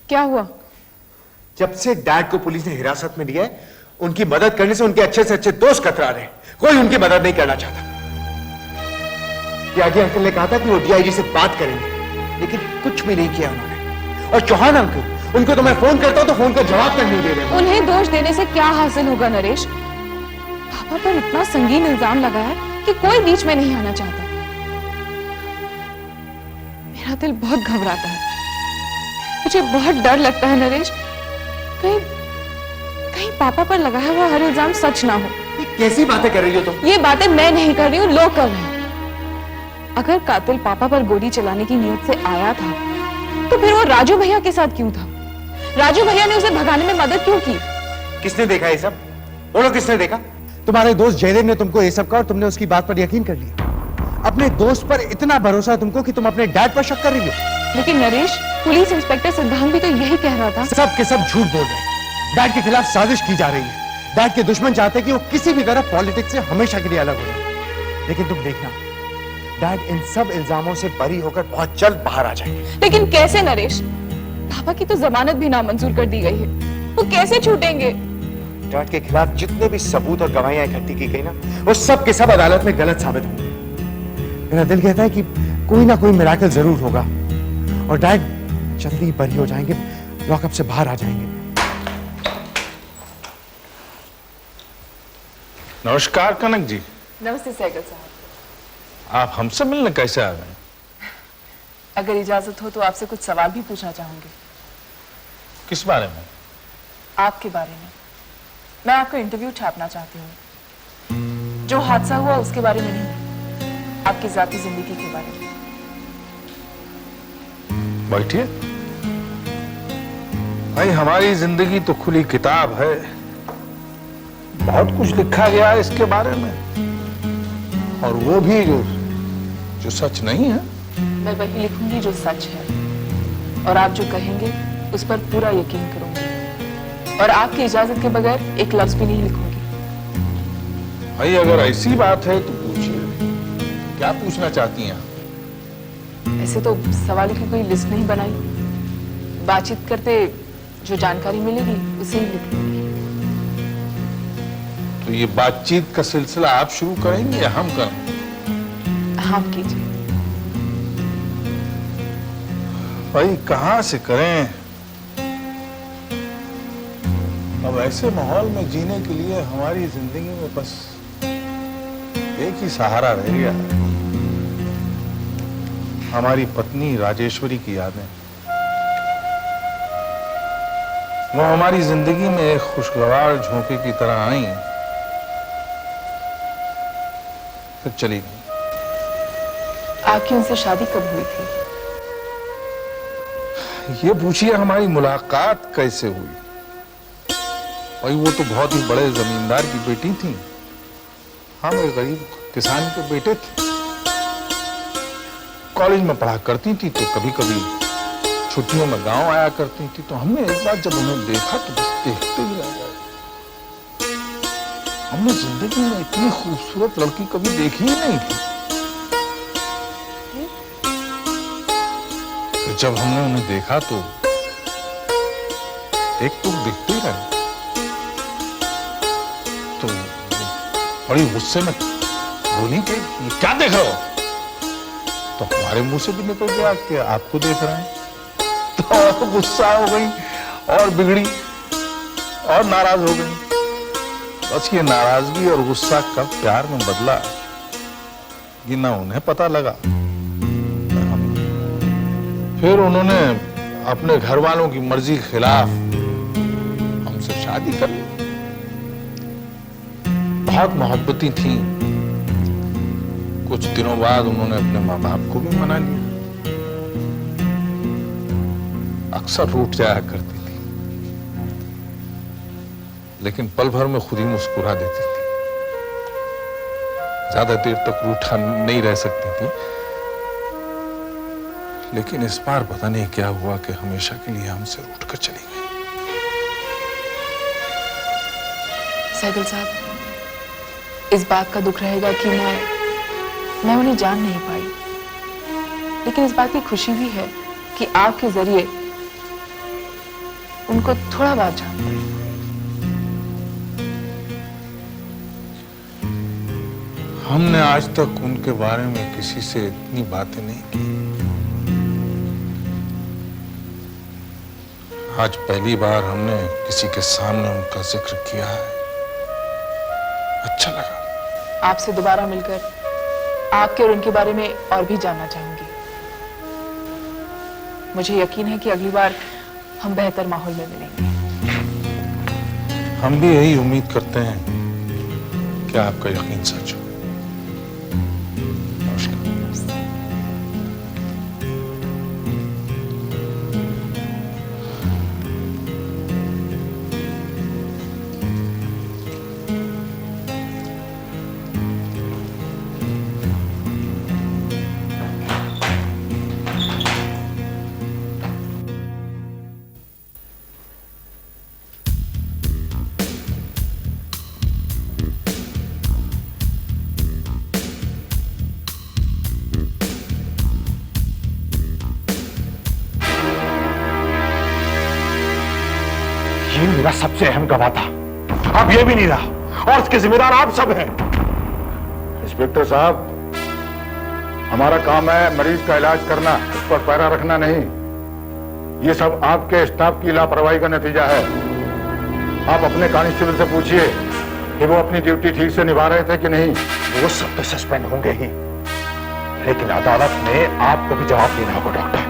क्या हुआ? जब से डैड को पुलिस ने हिरासत में लिया है, उनकी मदद करने से उनके अच्छे दोस्त कतरा रहे। कोई उनकी मदद नहीं करना चाहता। त्यागी अंकल ने कहा था कि वो डीआईजी से बात करेंगे, लेकिन कुछ भी नहीं किया उन्होंने। और चौहान अंकल, उनको तो मैं फोन करता हूं तो फोन का जवाब तक नहीं दे रहे। उन्हें दोष देने से क्या हासिल होगा नरेश? पापा पर इतना संगीन इल्जाम लगा है कि कोई बीच में नहीं आना चाहता। मेरा दिल बहुत घबराता है, मुझे बहुत डर लगता है नरेश, कहीं पापा पर लगाया हुआ हर इल्जाम सच ना हो। ये कैसी बातें कर रही हो तुम? ये बातें मैं नहीं कर रही हूँ, लोग कर रहे हैं। अगर कातिल पापा पर गोली चलाने की नीयत से आया था, तो फिर वो राजू भैया के साथ क्यों था? राजू भैया ने उसे भगाने में मदद क्यों की? किसने देखा ये सब? बोलो, किसने देखा? तुम्हारे दोस्त जयदेव ने तुमको ये सब कहा और तुमने उसकी बात पर यकीन कर लिया। अपने दोस्त पर इतना भरोसा तुमको कि तुम अपने डैड पर शक कर रही हो। लेकिन नरेश, पुलिस इंस्पेक्टर सिद्धांत भी तो यही कह रहा था। सब के सब झूठ बोल रहे हैं। डैड के खिलाफ साजिश की जा रही है। डैड के दुश्मन चाहते हैं कि वो किसी भी तरह पॉलिटिक्स से हमेशा के लिए अलग हो जाए। लेकिन तुम देखना, डैड इन सब इल्जामों से बरी होकर बहुत जल्द बाहर आ जाएंगे। लेकिन कैसे नरेश? पापा की तो जमानत भी नामंजूर कर दी गई है, वो कैसे छूटेंगे? डैड के खिलाफ जितने भी सबूत और गवाहियां इकट्ठी की गई ना, वो सब के सब अदालत में गलत साबित होंगे। मेरा दिल कहता है कि कोई ना कोई मिराकल जरूर होगा और डैड जल्दी बरी हो जाएंगे, लॉकअप से बाहर आ जाएंगे। नमस्कार कनक जी। नमस्ते सैगल साहब। आप हमसे मिलने कैसे आ गए? अगर इजाजत हो तो आपसे कुछ सवाल भी पूछना चाहूंगी। किस बारे में? आपके बारे में। मैं आपका इंटरव्यू छापना चाहती हूँ। जो हादसा हुआ उसके बारे में नहीं, आपकी जाती जिंदगी के बारे में। बैठिए। भाई, हमारी जिंदगी तो खुली किताब है, बहुत कुछ लिखा गया है इसके बारे में, और वो भी जो सच नहीं है। मैं वही लिखूंगी जो सच है, और आप जो कहेंगे उस पर पूरा यकीन करूंगी, और आपकी इजाजत के बगैर एक लफ्ज भी नहीं लिखूंगी। भाई, अगर ऐसी बात है तो पूछिए, क्या पूछना चाहती हैं आप? ऐसे तो सवालों की कोई लिस्ट नहीं बनाई, बातचीत करते जो जानकारी मिलेगी उसे ही लिख लूंगी। तो ये बातचीत का सिलसिला आप शुरू करेंगे या हम करें? आप कीजिए। भाई, कहां से करें? अब ऐसे माहौल में जीने के लिए हमारी जिंदगी में बस एक ही सहारा रह गया, हमारी पत्नी राजेश्वरी की यादें। वो हमारी जिंदगी में एक खुशगवार झोंके की तरह आई, फिर चली गई। आपकी उनसे शादी कब हुई थी? ये पूछिए, हमारी मुलाकात कैसे हुई? भाई, वो तो बहुत ही बड़े जमींदार की बेटी थी, हम एक गरीब किसान के बेटे थे। कॉलेज में पढ़ा करती थी तो कभी कभी छुट्टियों में गांव आया करती थी। तो हमने एक बार जब उन्हें देखा तो बस देखते ही रह गए। हमने जिंदगी में इतनी खूबसूरत लड़की कभी देखी ही नहीं थी। तो जब हमने उन्हें देखा तो एक तो दिखते ही रहे। तो बड़ी गुस्से में बोली कि क्या देख रहे हो? तो हमारे मुंह से भी निकल गया कि आपको देख रहे हैं। तो गुस्सा हो गई और बिगड़ी और नाराज हो गई। बस ये नाराजगी और गुस्सा कब प्यार में बदला ये ना उन्हें पता लगा। फिर उन्होंने अपने घर वालों की मर्जी के खिलाफ हमसे शादी कर ली। बहुत मोहब्बती थी। कुछ दिनों बाद उन्होंने अपने माँ बाप को भी मना लिया। अक्सर रूठ जाया करती थी, लेकिन पल भर में खुद ही मुस्कुरा देती थी। ज्यादा देर तक रूठा नहीं रह सकती थी, लेकिन इस बार पता नहीं क्या हुआ कि हमेशा के लिए हमसे रूठ कर चली गई। सैगल साहब, इस बात का दुख रहेगा कि मैं उन्हें जान नहीं पाई, लेकिन इस बात की खुशी भी है कि आपके जरिए उनको थोड़ा बहुत जानते हैं। हमने आज तक उनके बारे में किसी से इतनी बातें नहीं की। आज पहली बार हमने किसी के सामने उनका जिक्र किया है। अच्छा लगा। आपसे दोबारा मिलकर आपके और उनके बारे में और भी जानना चाहूंगी। मुझे यकीन है कि अगली बार हम बेहतर माहौल में मिलेंगे। हम भी यही उम्मीद करते हैं कि आपका यकीन सच हो। नमस्कार। ये मेरा सबसे अहम गवाह था, अब ये भी नहीं रहा और इसके जिम्मेदार आप सब हैं। इंस्पेक्टर साहब, हमारा काम है मरीज का इलाज करना, उस पर पैरा रखना नहीं। ये सब आपके स्टाफ की लापरवाही का नतीजा है। आप अपने कांस्टेबल से पूछिए कि वो अपनी ड्यूटी ठीक से निभा रहे थे कि नहीं। वो सब तो सस्पेंड होंगे ही, लेकिन अदालत में आपको भी जवाब देना होगा डॉक्टर।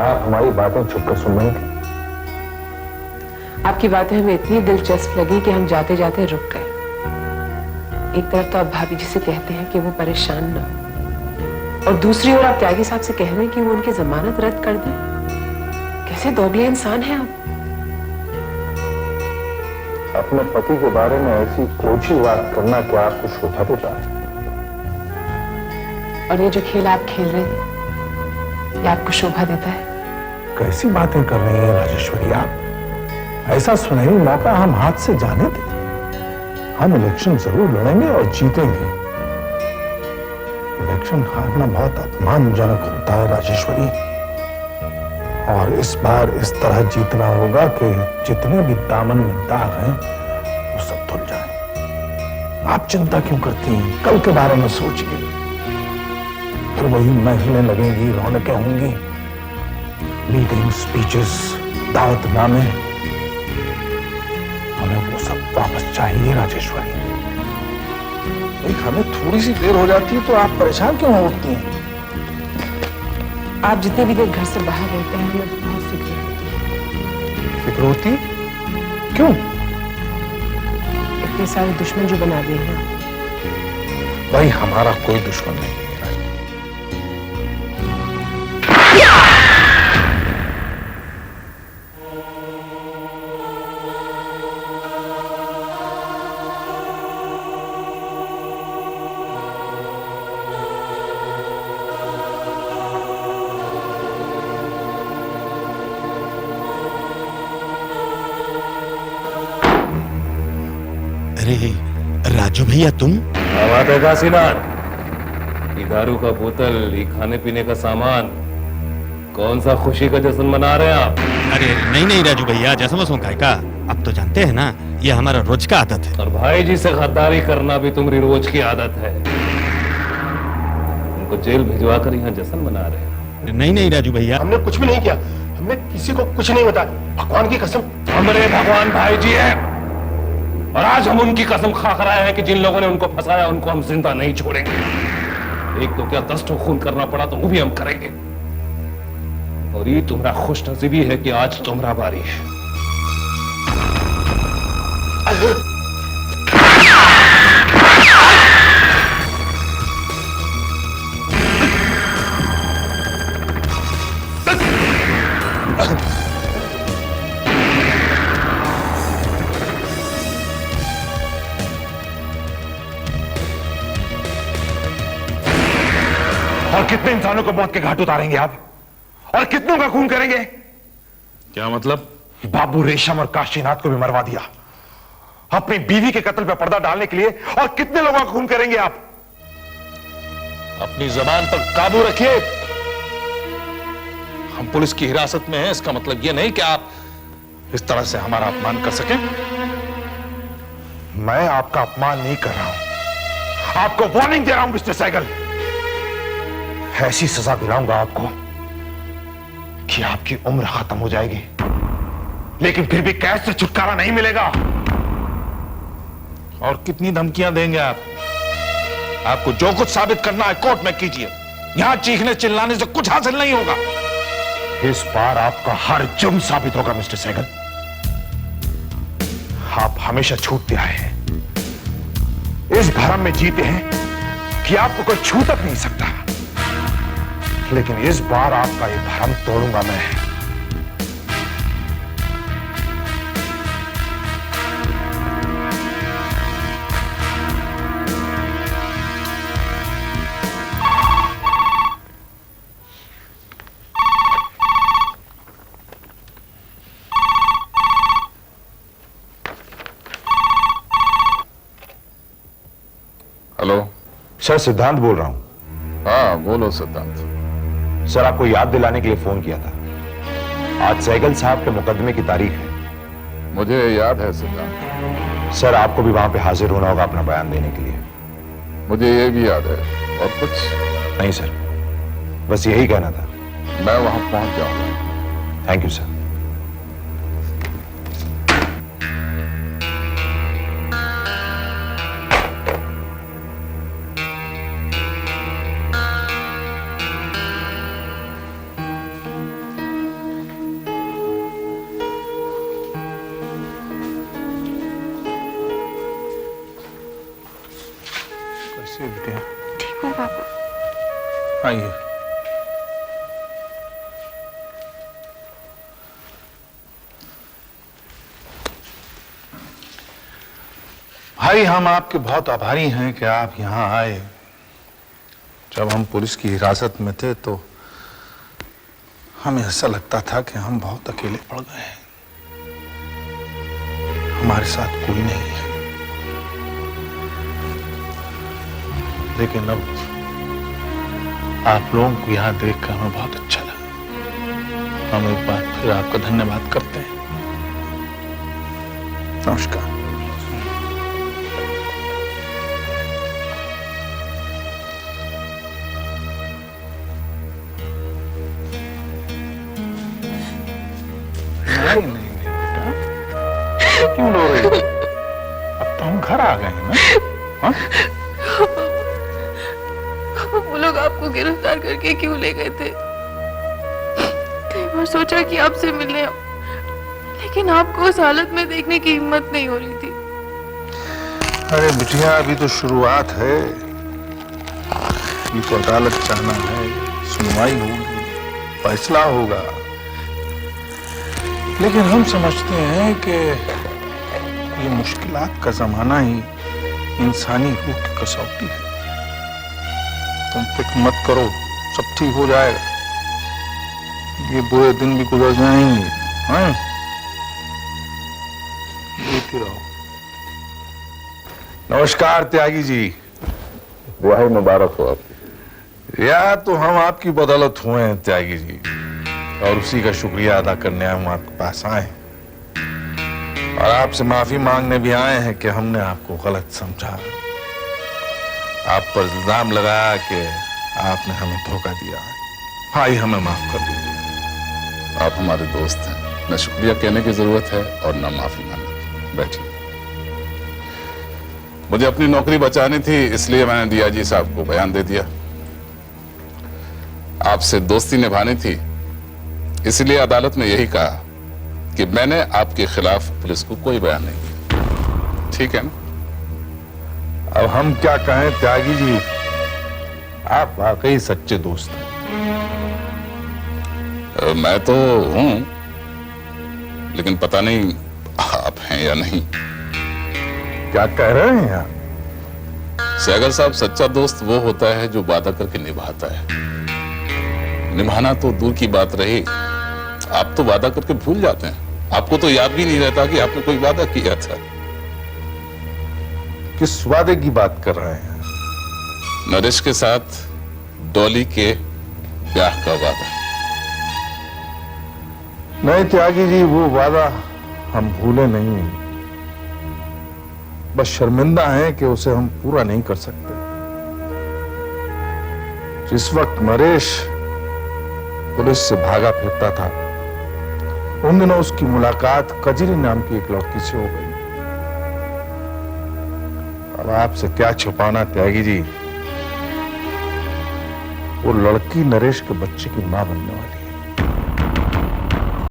आप हमारी बातें छुपकर सुन रहे थे। आपकी बातें हमें इतनी दिलचस्प लगी कि हम जाते जाते रुक गए। एक तरफ तो आप भाभी जी से कहते हैं कि वो परेशान ना हो, और दूसरी ओर आप त्यागी साहब से कह रहे हैं कि वो उनकी जमानत रद्द कर दें। कैसे दोगले इंसान हैं आप। अपने पति के बारे में ऐसी ओछी बात करना क्या आपको शोभा देता है? और ये जो खेल आप खेल रहे थे, ये आपको शोभा देता है? कैसी बातें कर रही हैं राजेश्वरी आप? ऐसा सुनहरी मौका हम हाथ से जाने दें? हम इलेक्शन जरूर लड़ेंगे और जीतेंगे। इलेक्शन हारना बहुत अपमानजनक होता है राजेश्वरी, और इस बार इस तरह जीतना होगा कि जितने भी दामन में दाग हैं वो सब धुल जाए। आप चिंता क्यों करती हैं? कल के बारे में सोचिए। फिर वही महफिलें लगेंगी, रौनकें होंगी, मीटिंग, स्पीचेस, दावतनामे। हमें वो सब वापस चाहिए राजेश्वरी। हमें थोड़ी सी देर हो जाती है तो आप परेशान क्यों उठती हैं? आप जितने भी देर घर से बाहर रहते हैं हमें बहुत फिक्र होती है। फिक्र होती? क्यों? इतने सारे दुश्मन जो बना दिए हैं। भाई हमारा कोई दुश्मन नहीं है। अरे राजू भैया तुम? बात है काशीनाथ, ये दारू का बोतल, ये खाने पीने का सामान, कौन सा खुशी का जश्न मना रहे हैं आप? अरे नहीं नहीं राजू भैया, जैसा मसों का अब तो जानते हैं ना, ये हमारा रोज का आदत है। और भाई जी से गद्दारी करना भी तुम्हारी रोज की आदत है। उनको जेल भिजवा कर यहाँ जश्न मना रहे हैं। नहीं नहीं राजू भैया, हमने कुछ भी नहीं किया, हमने किसी को कुछ नहीं बताया, भगवान की कसम। हमारे भगवान भाई जी है, और आज हम उनकी कसम खा कर आए हैं कि जिन लोगों ने उनको फंसाया उनको हम जिंदा नहीं छोड़ेंगे। एक तो क्या 10 ठो खून करना पड़ा तो वो भी हम करेंगे। और ये तुम्हारा खुश नसीबी है कि आज तुम्हारा बारी है। और कितने इंसानों को मौत के घाट उतारेंगे आप? और कितनों का खून करेंगे? क्या मतलब? बाबू रेशम और काशीनाथ को भी मरवा दिया अपनी बीवी के कत्ल पर पर्दा डालने के लिए। और कितने लोगों का खून करेंगे आप? अपनी जबान पर काबू रखिए। हम पुलिस की हिरासत में हैं, इसका मतलब यह नहीं कि आप इस तरह से हमारा अपमान कर सकें। मैं आपका अपमान नहीं कर रहा हूं, आपको वार्निंग दे रहा हूं मिस्टर सहगल। ऐसी सजा दिलाऊंगा आपको कि आपकी उम्र खत्म हो जाएगी, लेकिन फिर भी कैद से छुटकारा नहीं मिलेगा। और कितनी धमकियां देंगे आप? आपको जो कुछ साबित करना है कोर्ट में कीजिए। यहां चीखने चिल्लाने से कुछ हासिल नहीं होगा। इस बार आपका हर जुर्म साबित होगा मिस्टर सहगल। आप हमेशा छूटते आए हैं, इस भरम में जीते हैं कि आपको कोई छू तक नहीं सकता, लेकिन इस बार आपका ये भरम तोड़ूंगा मैं। हेलो सर, सिद्धांत बोल रहा हूं। हाँ बोलो सिद्धांत। सर, आपको याद दिलाने के लिए फोन किया था। आज सहगल साहब के मुकदमे की तारीख है। मुझे याद है सिद्धांत। सर, आपको भी वहां पे हाजिर होना होगा अपना बयान देने के लिए। मुझे ये भी याद है। और कुछ? नहीं सर, बस यही कहना था। मैं वहां पहुंच जाऊंगा। Thank you sir. ठीक हूँ पापा। आइए। भाई, हम आपके बहुत आभारी हैं कि आप यहां आए। जब हम पुलिस की हिरासत में थे तो हमें ऐसा लगता था कि हम बहुत अकेले पड़ गए हैं, हमारे साथ कोई नहीं है। लेकिन अब आप लोगों को यहां देखकर हमें बहुत अच्छा लगा। हम एक बार फिर आपका धन्यवाद करते हैं। नमस्कार। नहीं नहीं बेटा, क्यों रो रही हो? अब तो हम घर आ गए हैं ना। हाँ? वो लोग आपको गिरफ्तार करके क्यों ले गए थे? कई बार सोचा कि आपसे मिलने आओ, लेकिन आपको उस हालत में देखने की हिम्मत नहीं हो रही थी। अरे बिटिया, अभी तो शुरुआत है। ये तो अदालत जाना है, सुनवाई होगी, फैसला होगा। लेकिन हम समझते हैं कि ये मुश्किलात का जमाना ही इंसानी रूह की कसौटी है। तुम फिक्र मत करो, सब ठीक हो जाएगा। ये बुरे दिन भी गुजर जाएंगे। हाँ? देखते रहो। नमस्कार त्यागी जी। वाह मुबारक हो आपको। या तो हम आपकी बदौलत हुए हैं त्यागी जी, और उसी का शुक्रिया अदा करने हम आपके पास आए और आपसे माफी मांगने भी आए हैं कि हमने आपको गलत समझा, आप पर इल्जाम लगाया कि आपने हमें धोखा दिया है। भाई, हमें माफ कर दीजिए। आप हमारे दोस्त हैं, न शुक्रिया कहने की जरूरत है और न माफी मांगने की। बैठिए। मुझे अपनी नौकरी बचानी थी, इसलिए मैंने डीआईजी साहब को बयान दे दिया। आपसे दोस्ती निभानी थी, इसलिए अदालत ने यही कहा कि मैंने आपके खिलाफ पुलिस को कोई बयान नहीं दिया। ठीक है ना? अब हम क्या कहें त्यागी जी, आप वाकई सच्चे दोस्त हैं। मैं तो हूं, लेकिन पता नहीं आप हैं या नहीं। क्या कह रहे हैं आप? सैगल साहब, सच्चा दोस्त वो होता है जो वादा करके निभाता है। निभाना तो दूर की बात रही, आप तो वादा करके भूल जाते हैं। आपको तो याद भी नहीं रहता कि आपने कोई वादा किया था। किस वादे की बात कर रहे हैं? नरेश के साथ डॉली के ब्याह का वादा। नहीं त्यागी जी, वो वादा हम भूले नहीं, बस शर्मिंदा हैं कि उसे हम पूरा नहीं कर सकते। जिस वक्त नरेश पुलिस से भागा फिरता था, उन दिनों उसकी मुलाकात कजरी नाम की एक लड़की से हो गई। अब आपसे क्या छुपाना त्यागी जी, वो लड़की नरेश के बच्चे की मां बनने वाली है।